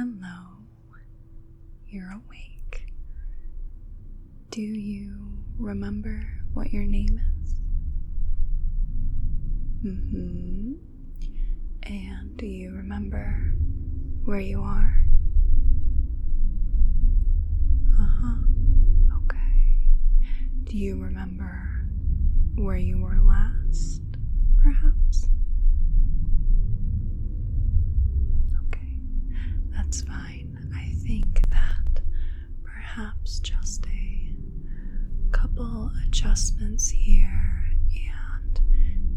Hello, you're awake. Do you remember what your name is? And do you remember where you are? Okay. Do you remember where you were last, perhaps? Okay, that's fine. I think that perhaps just a couple adjustments here and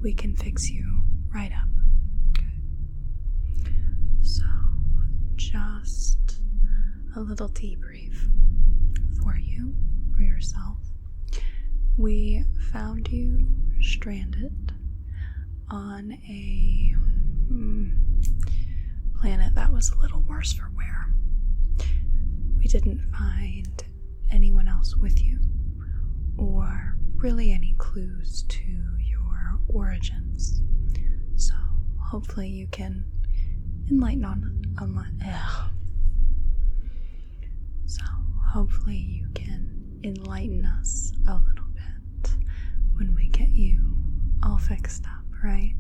we can fix you right up. Okay. So, just a little debrief for you, for yourself. We found you stranded on a planet that was a little worse for wear. We didn't find anyone else with you, or really any clues to your origins. So hopefully you can hopefully you can enlighten us a little bit when we get you all fixed up, right?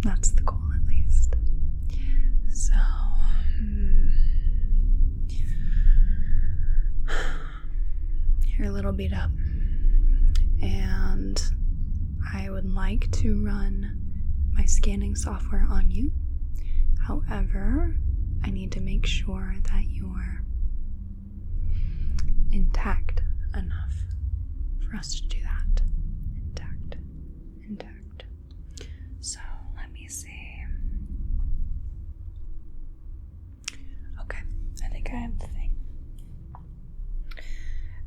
That's the goal, at least. So, you're a little beat up, and I would like to run my scanning software on you. However, I need to make sure that you're intact enough for us to do that. Intact. So, let me see. Okay, I think I have the thing.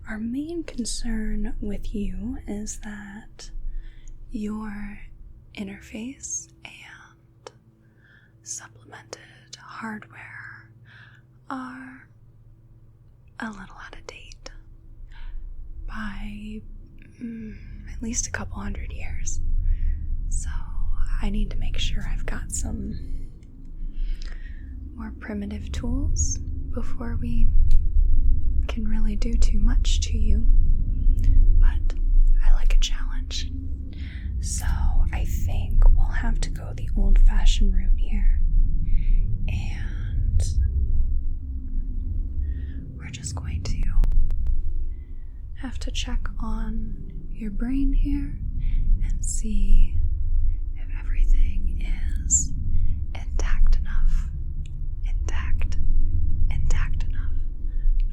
Our main concern with you is that your interface and supplemented hardware are a little out of date by at least a couple 100 years. So I need to make sure I've got some more primitive tools before we can really do too much to you. But I like a challenge. So I think we'll have to go the old-fashioned route here. And we're just going to have to check on your brain here and see if everything is intact enough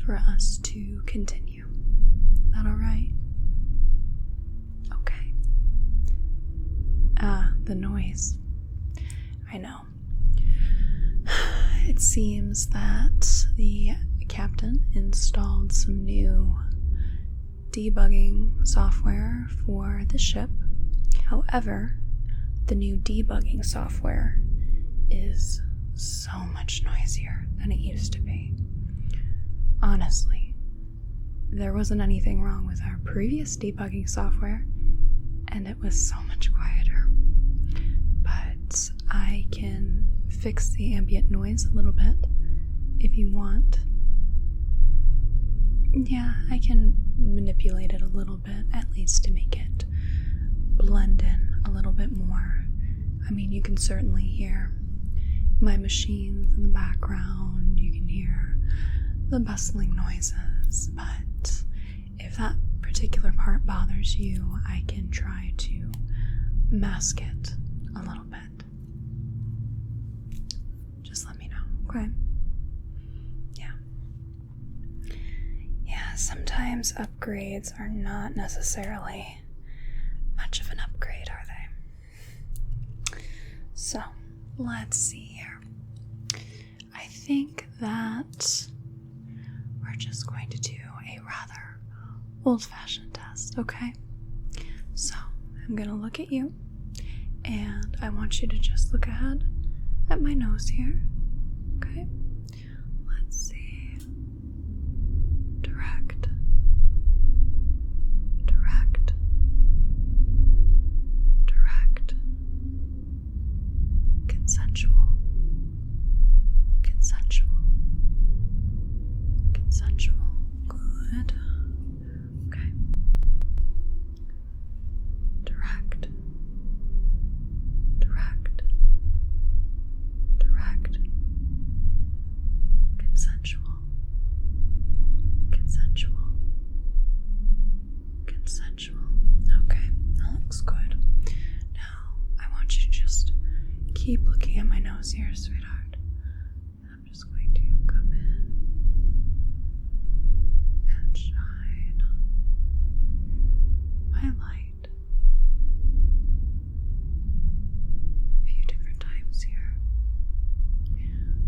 for us to continue. Is that alright? Okay. The noise. I know. It seems that the captain installed some new debugging software for the ship. However, the new debugging software is so much noisier than it used to be. Honestly, there wasn't anything wrong with our previous debugging software, and it was so much quieter. But I can fix the ambient noise a little bit if you want. Yeah, I can manipulate it a little bit, at least to make it blend in a little bit more. I mean, you can certainly hear my machines in the background, you can hear the bustling noises, but if that particular part bothers you, I can try to mask it a little bit. Just let me know, okay? Yeah, sometimes upgrades are not necessarily much of an upgrade, are they? So, let's see here. I think that we're just going to do a rather old-fashioned test, okay? So, I'm gonna look at you, and I want you to just look ahead at my nose here, okay? Let's see. Direct. Consensual. Consensual. Good. Okay. Direct. Direct. Direct. Consensual. Consensual. Consensual. Okay, that looks good. Now, I want you to just keep looking at my nose here, sweetheart. I'm just going to come in and shine my light a few different times here.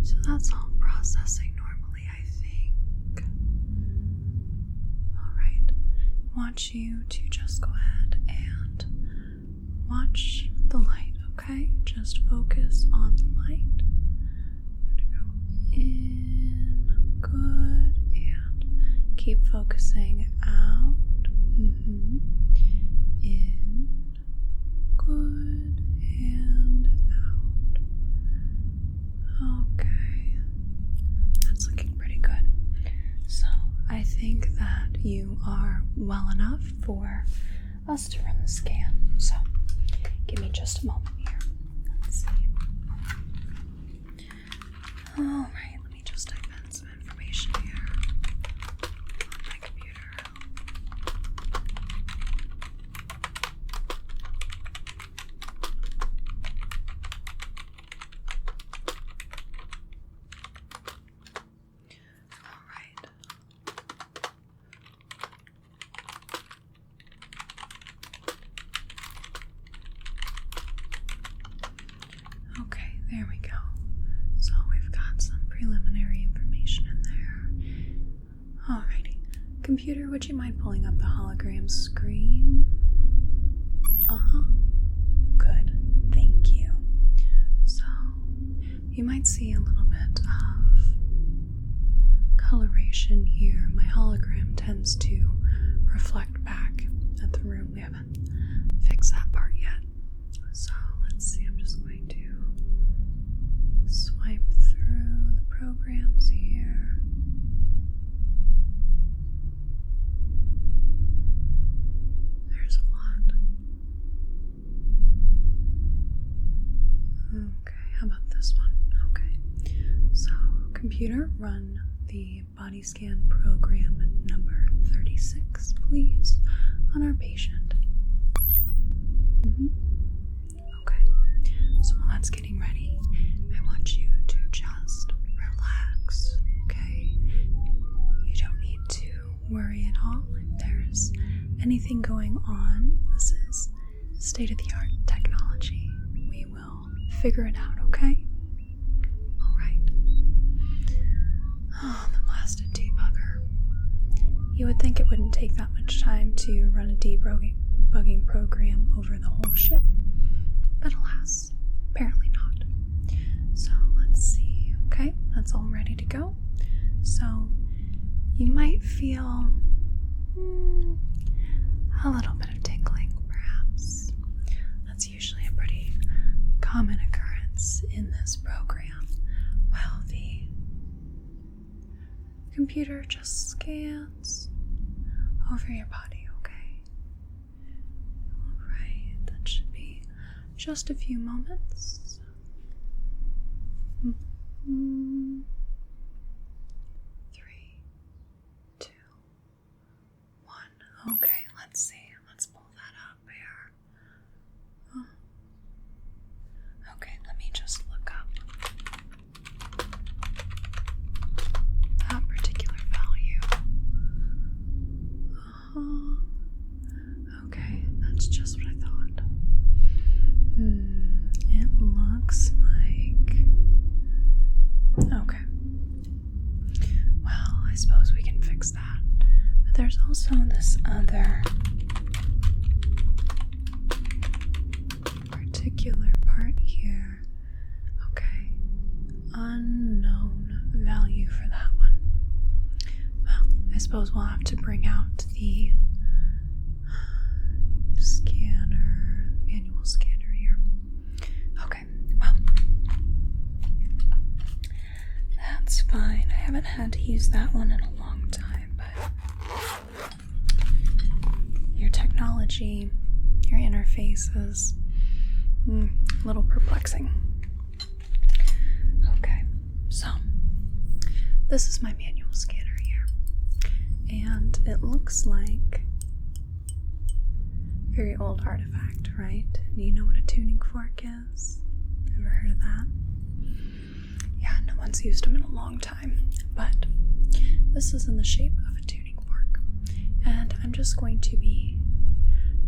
So that's all processing normally, I think. Alright, I want you to just go ahead and watch the light, okay? Just focus on the light. We're gonna go in, good, and keep focusing out. In, good, and out. Okay, that's looking pretty good. So I think that you are well enough for us to run the scan. So give me just a moment here. Let's see. Alright, let me just type in some information here on my computer. Alright. Okay, there we go. So we've got some preliminary information in there. Alrighty. Computer, would you mind pulling up the hologram screen? Good. Thank you. So, you might see a little bit of coloration here. My hologram tends to reflect back at the room. We haven't fixed that part yet. So, let's see. I'm just going to swipe through the programs here. There's a lot. Okay, how about this one? Okay, so computer, run the body scan program number 36, please, on our patient. Okay, so while that's getting ready, I want you to just relax, okay? You don't need to worry at all if there's anything going on. This is state-of-the-art technology. We will figure it out, okay? Alright. Oh, the blasted debugger. You would think it wouldn't take that much time to run a debugging program over the whole ship, but alas, apparently not. So let's see. Okay, that's all ready to go. So you might feel a little bit of tingling, perhaps. That's usually a pretty common occurrence in this program while the computer just scans over your body, okay? Alright, that should be just a few moments. 3, 2, 1. Okay, let's see. Let's pull that up here. Okay, let me just look up that particular value. Okay, that's just what I thought. It looks like... Okay. Well, I suppose we can fix that. But there's also this other particular part here. Okay. Unknown value for that one. Well, I suppose we'll have to bring out the scanner, manual scanner here. Okay, well, that's fine. I haven't had to use that one in a long sketchy. Your interface is a little perplexing. Okay, so this is my manual scanner here, and it looks like a very old artifact, right? Do you know what a tuning fork is? Ever heard of that? Yeah, no one's used them in a long time, but this is in the shape of a tuning fork, and I'm just going to be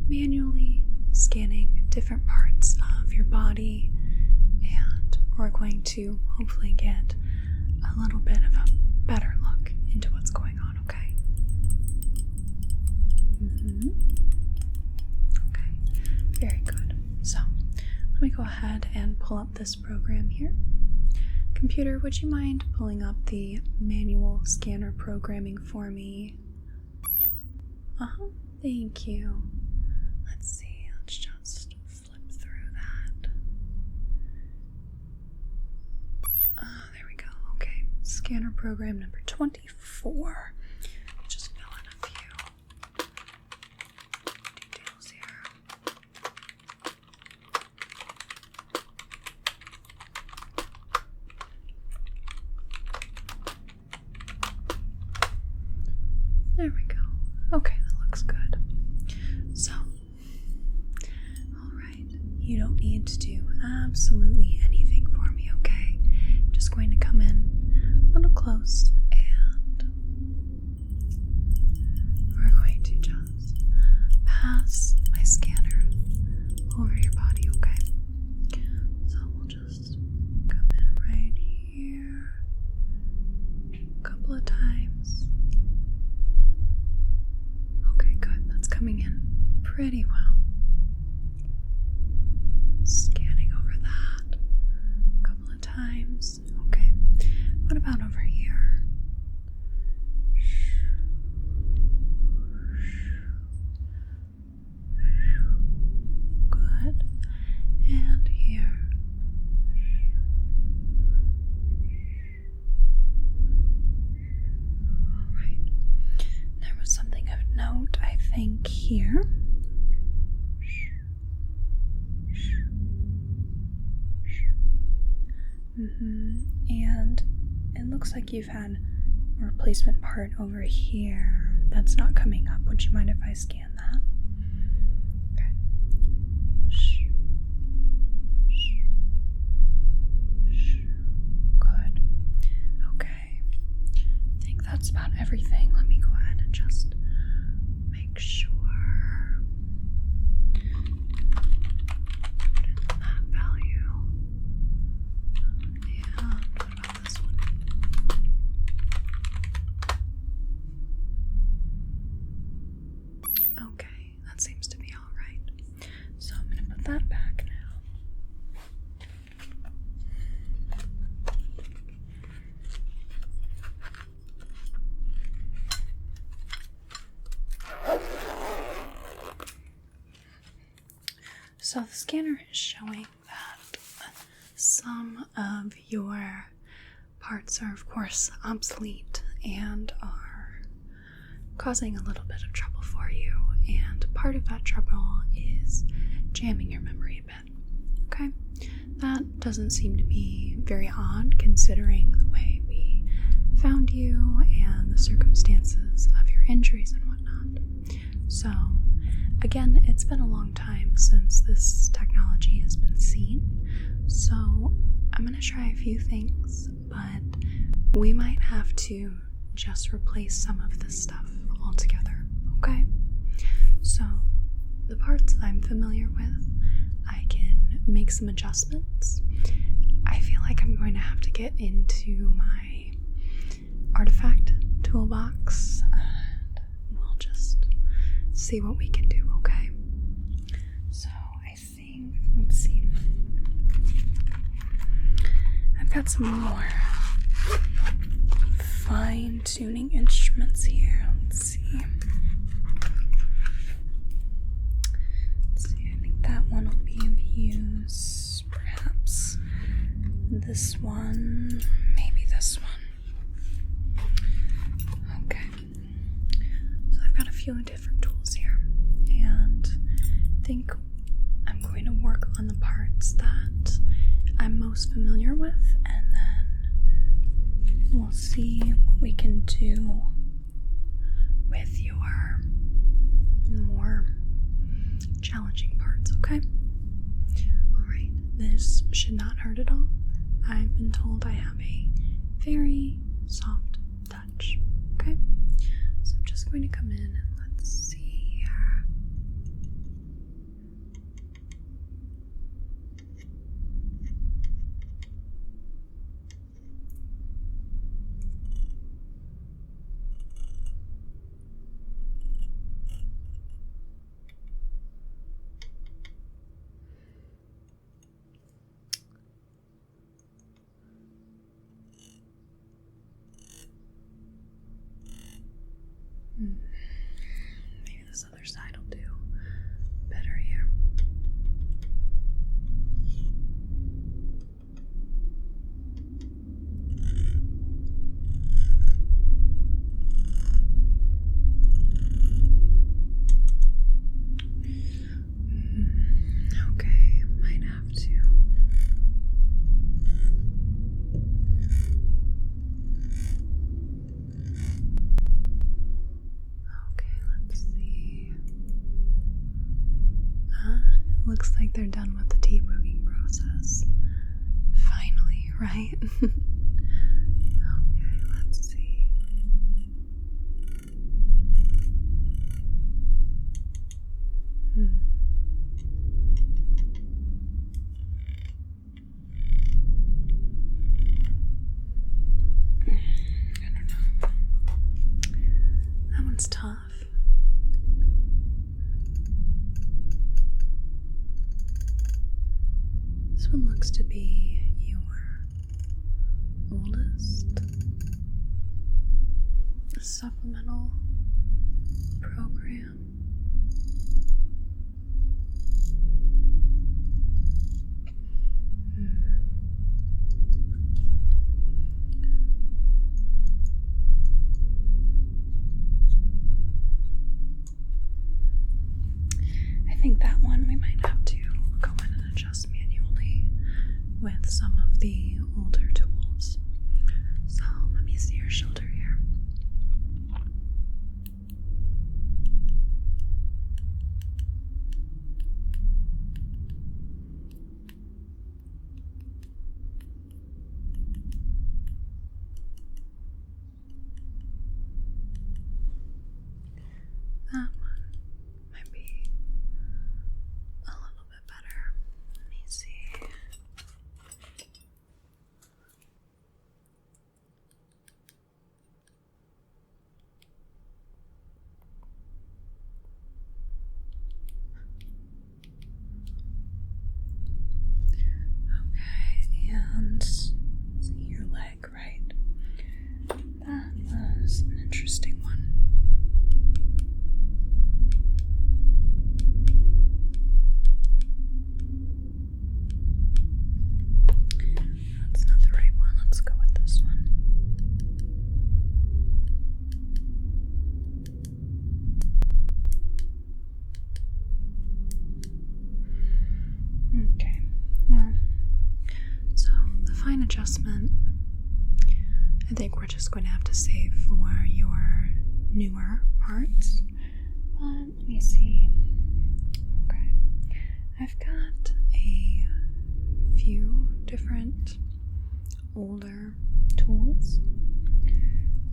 manually scanning different parts of your body, and we're going to hopefully get a little bit of a better look into what's going on, okay? Okay, very good. So, let me go ahead and pull up this program here. Computer, would you mind pulling up the manual scanner programming for me? Thank you. Let's see, let's just flip through that. There we go. Okay, scanner program number 24. Just fill in a few details here. There we go. Okay, that looks good. So, alright, you don't need to do absolutely anything for me, okay? I'm just going to come in a little close and we're going to just pass my scanner over your body, okay? So we'll just come in right here a couple of times. Okay, good. That's coming in pretty well. Scanning over that a couple of times. Okay. What about over here? Good. And here. Alright. There was something of note, I think, here. And it looks like you've had a replacement part over here that's not coming up. Would you mind if I scan that? Okay. Good. Okay. I think that's about everything. Let me go ahead and just make sure. Put in that value. And what about this one? Okay, that seems to be all right. So I'm going to put that back now. So the scanner is showing that some of your parts are, of course, obsolete and are causing a little bit of trouble for you. And part of that trouble is jamming your memory a bit. Okay? That doesn't seem to be very odd considering the way we found you and the circumstances of your injuries and whatnot. So, again, it's been a long time since this technology has been seen, so I'm going to try a few things, but we might have to just replace some of this stuff altogether, okay? So, the parts I'm familiar with, I can make some adjustments. I feel like I'm going to have to get into my artifact toolbox, and we'll just see what we can do, okay? So I think, let's see, I've got some more fine-tuning instruments here. Let's see, I think that one will be of use, perhaps this one, maybe this one. Okay, so I've got a few different tools here, and think I'm going to work on the parts that I'm most familiar with, and then we'll see what we can do with your more challenging parts, okay? Alright, this should not hurt at all. I've been told I have a very soft touch, okay? So I'm just going to come in and let's see here. Maybe this other side will do better here. Okay, might have to. Looks like they're done with the debugging process. Finally, right? Okay, let's see. I don't know. That one's tough. This one looks to be your oldest supplemental program. I think that one we might have to go in and adjust manually with some of the older tools. So let me see your shoulder here. That one might be a little bit better. Let me see. Okay, and see your leg, right? That was an interesting one. That's not the right one. Let's go with this one. Okay, well, so the fine adjustment, I think we're just going to have to save for your newer parts. But let me see. Okay, I've got a few different older tools.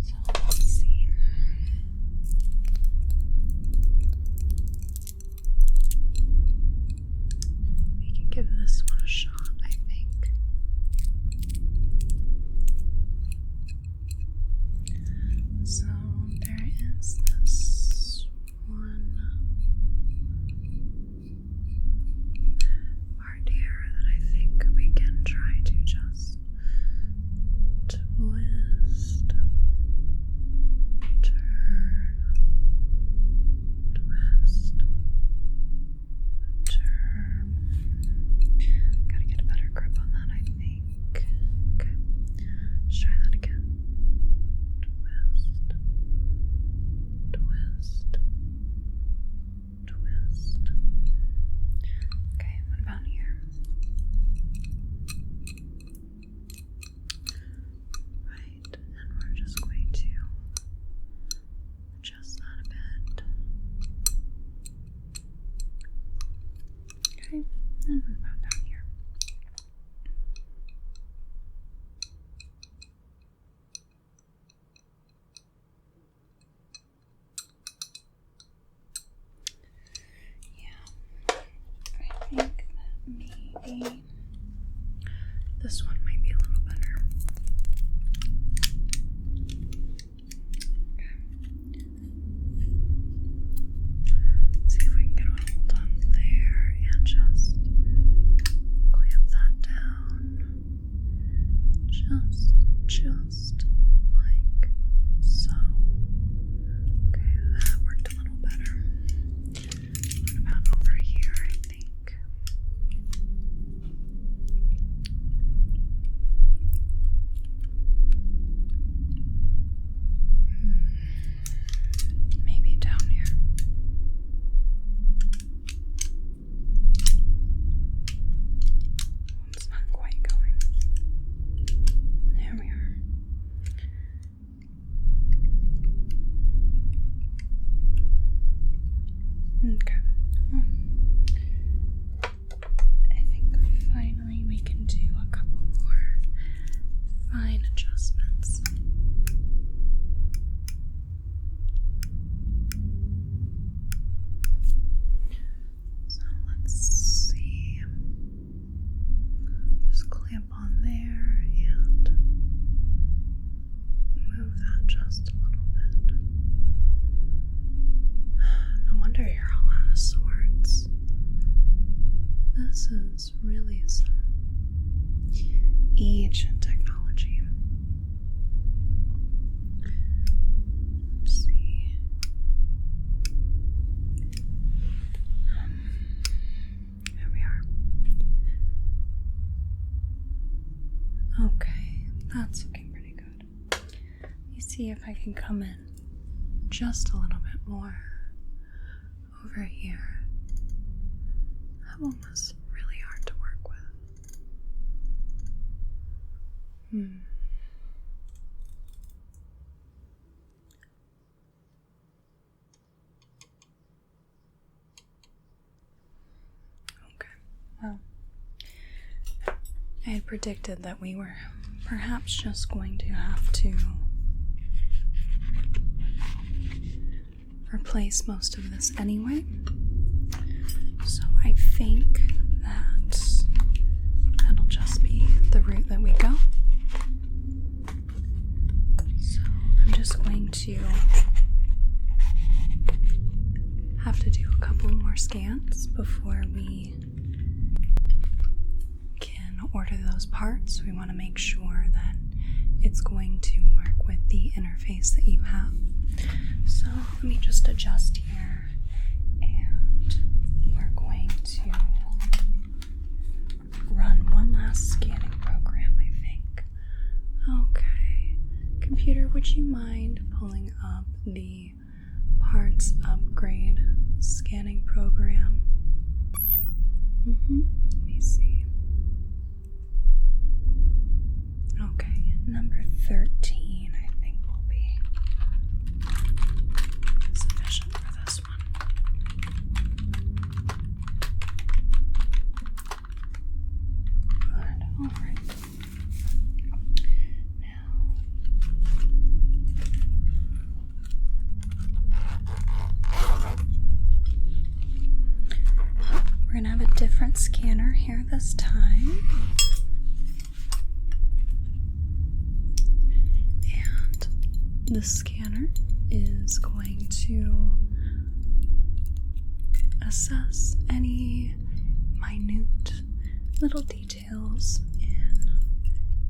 So let's see. We can give this one a shot, I think. So there is this one part here that I think we can try to just twist, turn, twist, turn. Gotta get a better grip on that, I think. Okay, let's try that again. Twist, twist, twist. And what about down here? Yeah, I think that maybe this one might be a little better. Okay. Let's see if we can get a hold on there and just clamp that down. Just like so. Okay, that worked a little better. What about over here, I think? Maybe down here. It's not quite going. There we are. Okay. Well, I think finally we can do a couple more fine adjustments. So let's see. Just clamp on there and move that just a little bit. No wonder you're all out of sorts. This is really some ancient technology. Let's see. There we are. Okay, that's looking pretty good. Let me see if I can come in just a little bit more over here. That one was really hard to work with. Okay, well, I had predicted that we were perhaps just going to have to replace most of this anyway. So I think that that'll just be the route that we go. So I'm just going to have to do a couple more scans before we can order those parts. We want to make sure that it's going to work with the interface that you have. So let me just adjust here, and we're going to run one last scanning program, I think. Okay. Computer, would you mind pulling up the parts upgrade scanning program? Let me see. Okay, number 13, I think, will be sufficient for this one. Good, alright. Now, we're going to have a different scanner here this time. And the scanner is going to assess any minute little details in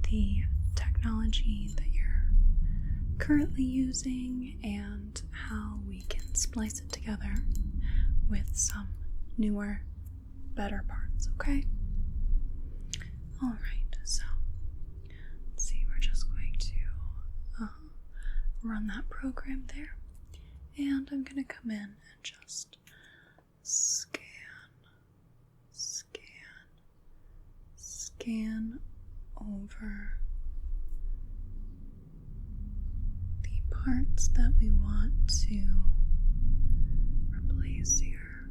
the technology that you're currently using and how we can splice it together with some newer, better parts, okay? Alright, so let's see, we're just going to run that program there, and I'm going to come in and just scan over the parts that we want to replace here.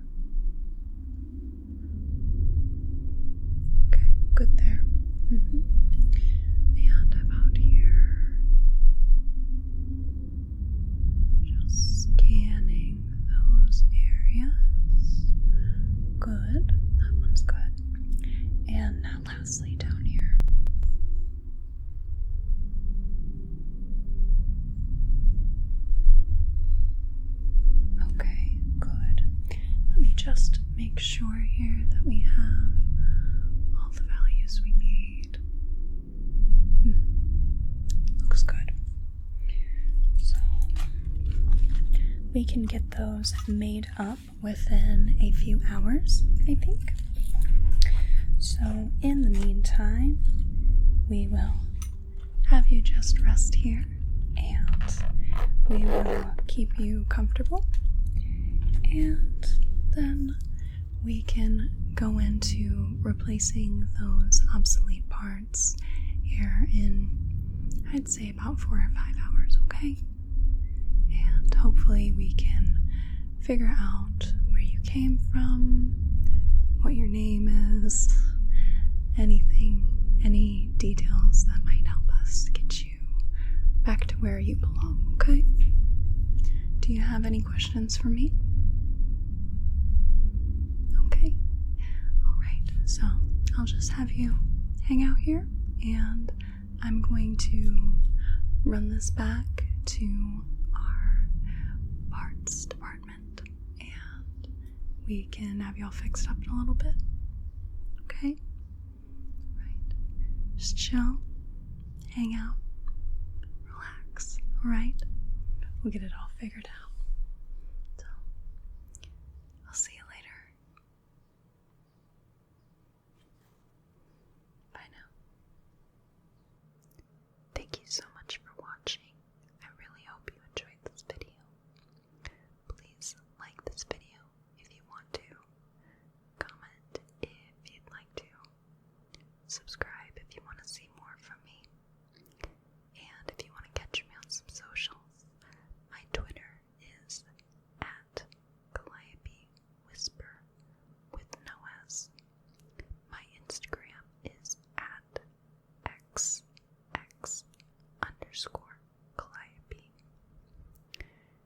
just make sure here that we have all the values we need. Looks good. So we can get those made up within a few hours, I think. So in the meantime, we will have you just rest here and we will keep you comfortable, and then we can go into replacing those obsolete parts here in, I'd say, about 4 or 5 hours, okay? And hopefully we can figure out where you came from, what your name is, anything, any details that might help us get you back to where you belong, okay? Do you have any questions for me? Okay. Alright, so I'll just have you hang out here, and I'm going to run this back to our parts department, and we can have y'all fixed up in a little bit. Okay? Right. Just chill, hang out, relax, alright? We'll get it all figured out. So, I'll see you later. Bye now. Thank you so much for watching. I really hope you enjoyed this video. Please like this video if you want to. Comment if you'd like to. Subscribe if you want to see more from me. And if you want to catch me on some socials, my Twitter is at Calliope Whisper with no S. My Instagram is at XX_Calliope.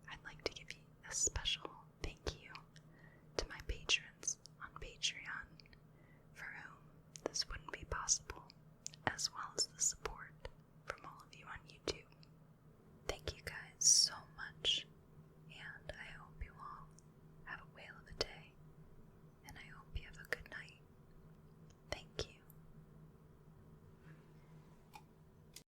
I'd like to give you a special thank you to my patrons on Patreon, for whom this wouldn't be possible, as well as the support